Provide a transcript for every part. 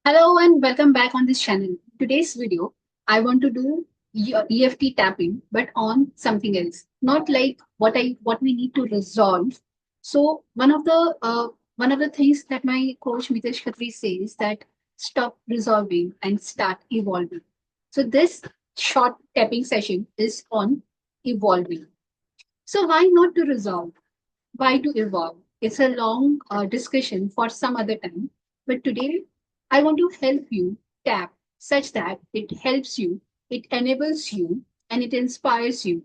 Hello and welcome back on this channel. Today's video, I want to do EFT tapping, but on something else. Not like what we need to resolve. So one of the things that my coach Mitesh Khatri says that stop resolving and start evolving. So this short tapping session is on evolving. So why not to resolve? Why to evolve? It's a long discussion for some other time. But today, I want to help you tap such that it helps you, it enables you, and it inspires you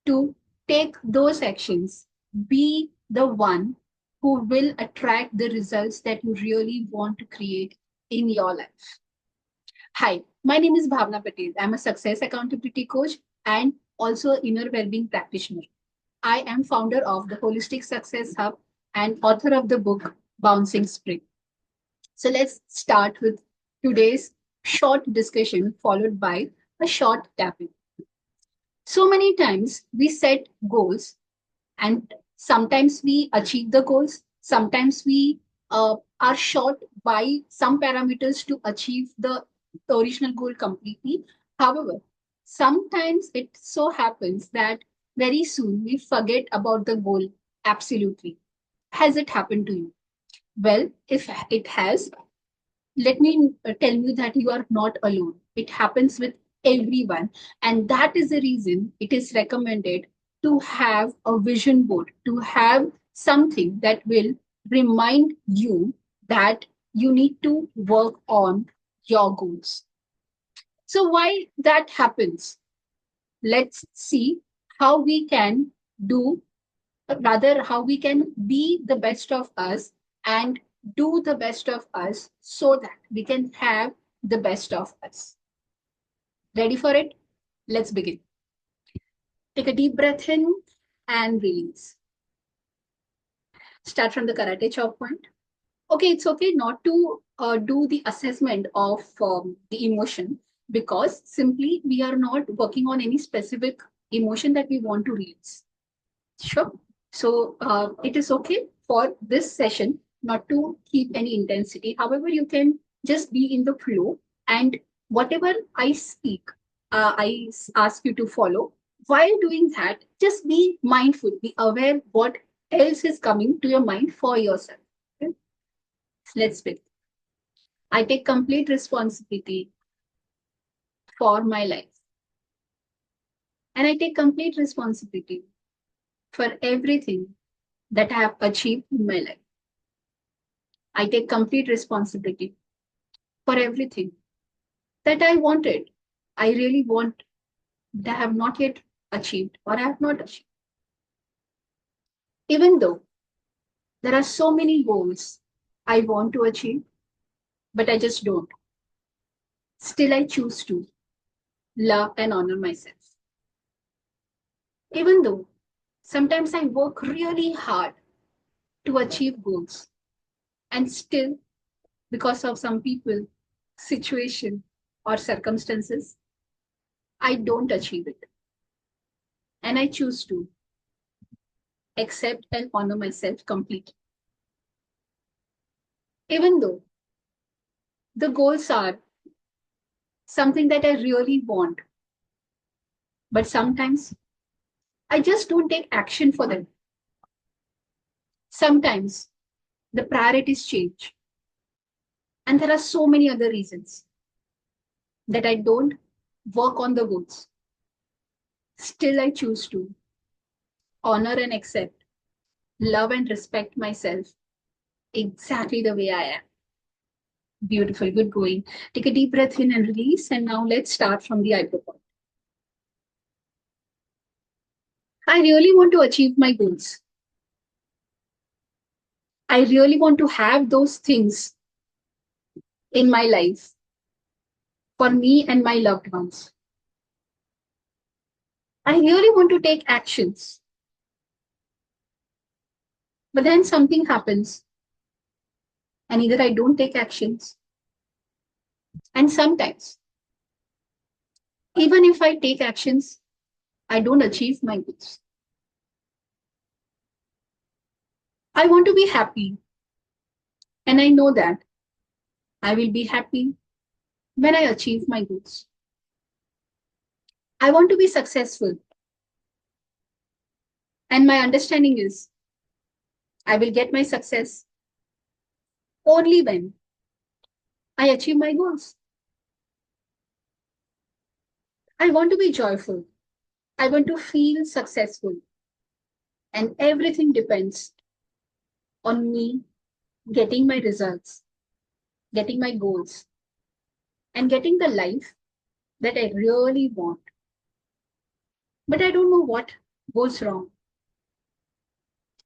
to take those actions. Be the one who will attract the results that you really want to create in your life. Hi, my name is Bhavna Patel. I'm a success accountability coach and also inner well-being practitioner. I am founder of the Holistic Success Hub and author of the book Bouncing Spring. So let's start with today's short discussion followed by a short tapping. So many times we set goals and sometimes we achieve the goals, sometimes we are short by some parameters to achieve the original goal completely. However, sometimes it so happens that very soon we forget about the goal absolutely. Has it happened to you? Well, if it has, let me tell you that you are not alone. It happens with everyone. And that is the reason it is recommended to have a vision board, to have something that will remind you that you need to work on your goals. So, why that happens? Let's see how we can do, rather, how we can be the best of us and do the best of us so that we can have the best of us. Ready for it? Let's begin. Take a deep breath in and release. Start from the karate chop point. Okay, it's okay not to do the assessment of the emotion because simply we are not working on any specific emotion that we want to release. Sure. So it is okay for this session not to keep any intensity. However, you can just be in the flow and whatever I speak, ask you to follow. While doing that, just be mindful, be aware what else is coming to your mind for yourself. Okay? Let's begin. I take complete responsibility for my life and I take complete responsibility for everything that I have achieved in my life. I take complete responsibility for everything that I wanted. I really want that I have not yet achieved or I have not achieved. Even though there are so many goals I want to achieve, but I just don't. Still, I choose to love and honor myself. Even though sometimes I work really hard to achieve goals, and still, because of some people, situation, or circumstances, I don't achieve it. And I choose to accept and honor myself completely. Even though the goals are something that I really want, but sometimes I just don't take action for them. Sometimes the priorities change, and there are so many other reasons that I don't work on the goals. Still, I choose to honor and accept, love and respect myself exactly the way I am. Beautiful, good going. Take a deep breath in and release. And now let's start from the eyebrow point. I really want to achieve my goals. I really want to have those things in my life for me and my loved ones. I really want to take actions, but then something happens and either I don't take actions. And sometimes, even if I take actions, I don't achieve my goals. I want to be happy. And I know that. I will be happy when I achieve my goals. I want to be successful. And my understanding is I will get my success only when I achieve my goals. I want to be joyful. I want to feel successful. And everything depends on me getting my results, getting my goals, and getting the life that I really want. But I don't know what goes wrong.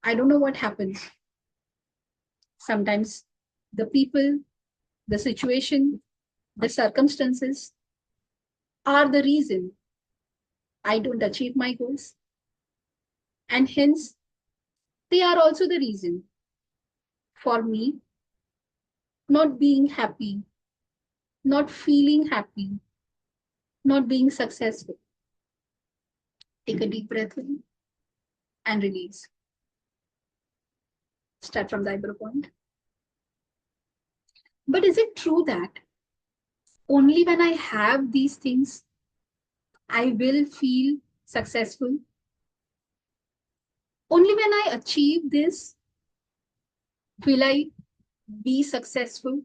I don't know what happens. Sometimes the people, the situation, the circumstances are the reason I don't achieve my goals. And hence, they are also the reason for me not being happy, not feeling happy, not being successful. Take a deep breath in and release. Start from the eyebrow point. But is it true that only when I have these things, I will feel successful? Only when I achieve this, will I be successful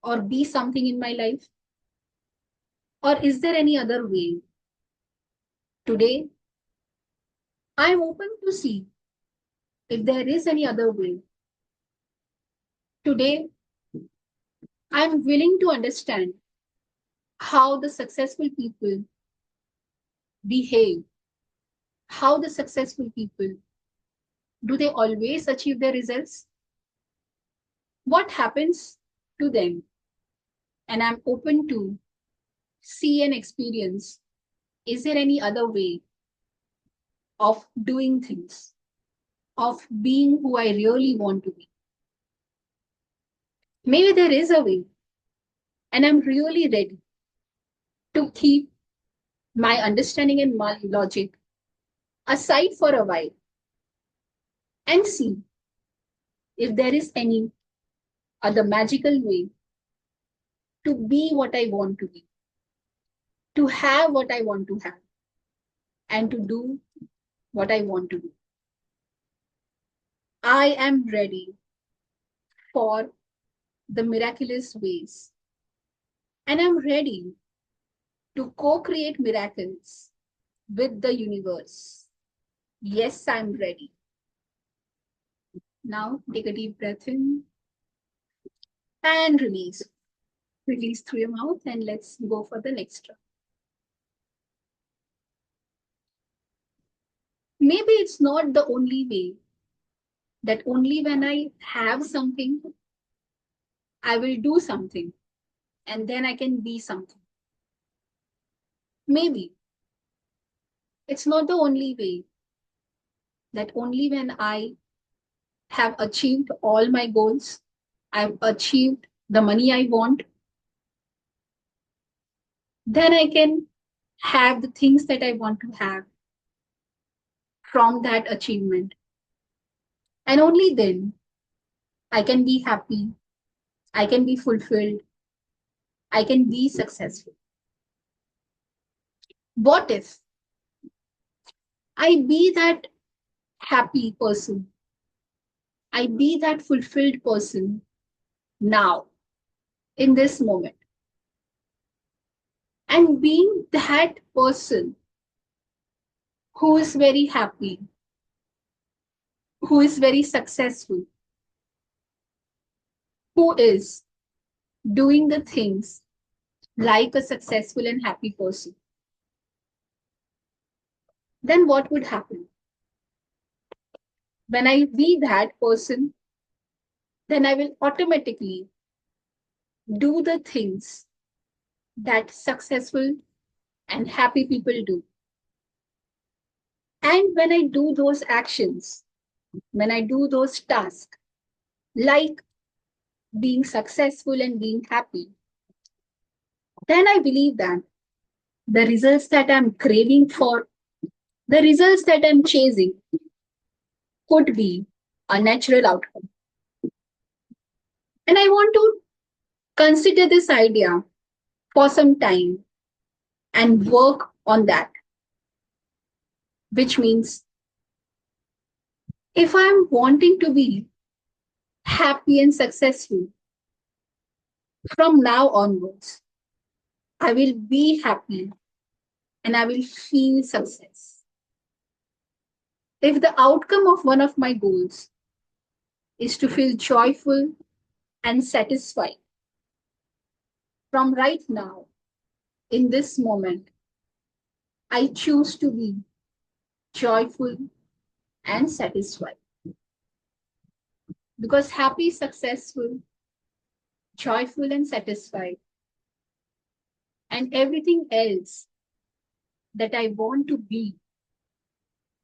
or be something in my life? Or is there any other way? Today, I'm open to see if there is any other way. Today, I'm willing to understand how the successful people behave, how the successful people, do they always achieve their results? What happens to them? And I'm open to see and experience, is there any other way of doing things, of being who I really want to be? Maybe there is a way, and I'm really ready to keep my understanding and my logic aside for a while and see if there is any other magical way to be what I want to be, to have what I want to have, and to do what I want to do. I am ready for the miraculous ways, and I'm ready to co create miracles with the universe. Yes, I'm ready. Now, take a deep breath in and release. Release through your mouth, and let's go for the next round. Maybe it's not the only way that only when I have something, I will do something and then I can be something. Maybe it's not the only way that only when I have achieved all my goals, I've achieved the money I want, then I can have the things that I want to have from that achievement. And only then I can be happy, I can be fulfilled, I can be successful. What if I be that happy person? I be that fulfilled person now, in this moment. And being that person who is very happy, who is very successful, who is doing the things like a successful and happy person, then what would happen? When I be that person, then I will automatically do the things that successful and happy people do. And when I do those actions, when I do those tasks, like being successful and being happy, then I believe that the results that I'm craving for, the results that I'm chasing, could be a natural outcome. And I want to Consider this idea for some time and work on that, which means if I'm wanting to be happy and successful from now onwards, I will be happy and I will feel success. If the outcome of one of my goals is to feel joyful and satisfied from right now, in this moment, I choose to be joyful and satisfied. Because happy, successful, joyful, and satisfied, and everything else that I want to be,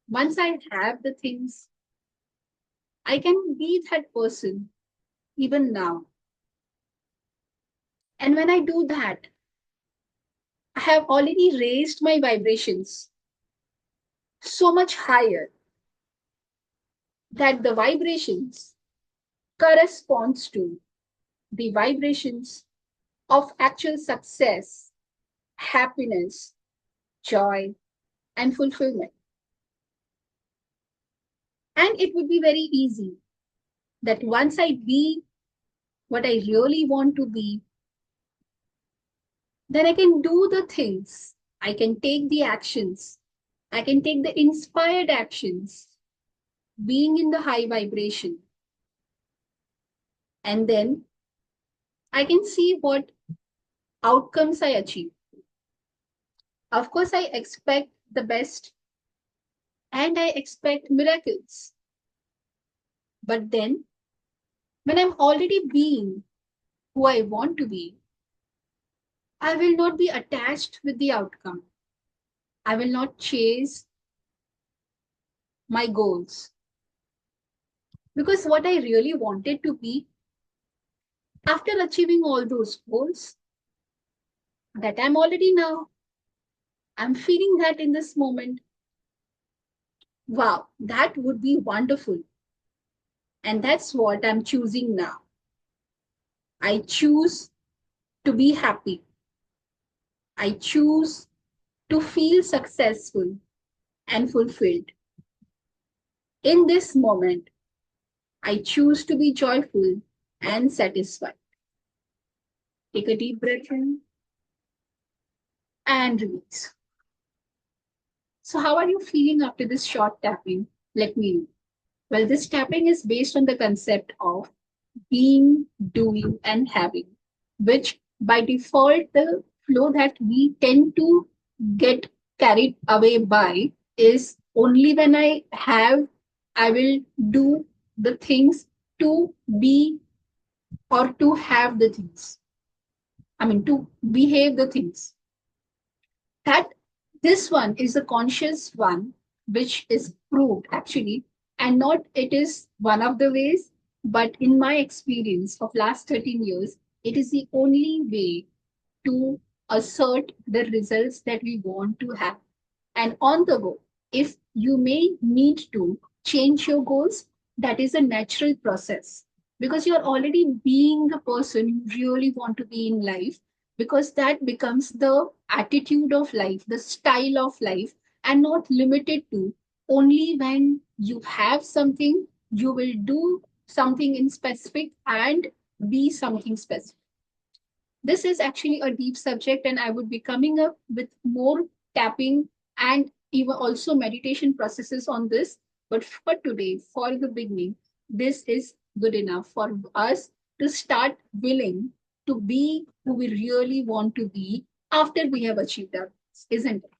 once I have the things, I can be that person even now. And when I do that, I have already raised my vibrations so much higher that the vibrations corresponds to the vibrations of actual success, happiness, joy, and fulfillment. And it would be very easy that once I be what I really want to be, then I can do the things, I can take the actions, I can take the inspired actions, being in the high vibration. And then I can see what outcomes I achieve. Of course, I expect the best and I expect miracles. But then, when I'm already being who I want to be, I will not be attached with the outcome. I will not chase my goals. Because what I really wanted to be, after achieving all those goals that I'm already now, I'm feeling that in this moment, wow, that would be wonderful. And that's what I'm choosing now. I choose to be happy. I choose to feel successful and fulfilled. In this moment, I choose to be joyful and satisfied. Take a deep breath in and release. So, how are you feeling after this short tapping? Let me know. Well, this tapping is based on the concept of being, doing, and having, which by default, the flow that we tend to get carried away by is only when I have, I will do the things to be or to have the things. I mean, to behave the things. That this one is a conscious one, which is proved actually, and not it is one of the ways, but in my experience of last 13 years, it is the only way to assert the results that we want to have. And on the go, if you may need to change your goals, that is a natural process because you're already being the person you really want to be in life, because that becomes the attitude of life, the style of life, and not limited to only when you have something, you will do something in specific and be something specific. This is actually a deep subject, and I would be coming up with more tapping and even also meditation processes on this. But for today, for the beginning, this is good enough for us to start willing to be who we really want to be after we have achieved our goals, isn't it?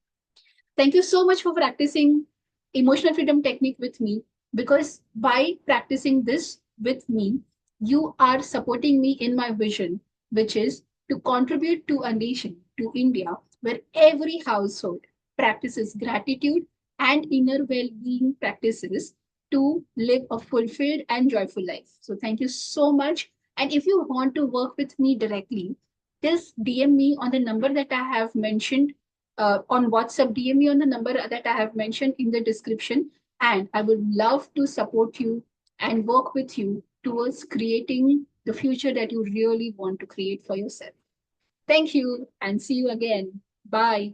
Thank you so much for practicing emotional freedom technique with me, because by practicing this with me, you are supporting me in my vision, which is to contribute to a nation, to India, where every household practices gratitude and inner well being practices to live a fulfilled and joyful life. So, thank you so much. And if you want to work with me directly, just DM me on the number that I have mentioned on WhatsApp. DM me on the number that I have mentioned in the description. And I would love to support you and work with you towards creating the future that you really want to create for yourself. Thank you and see you again. Bye.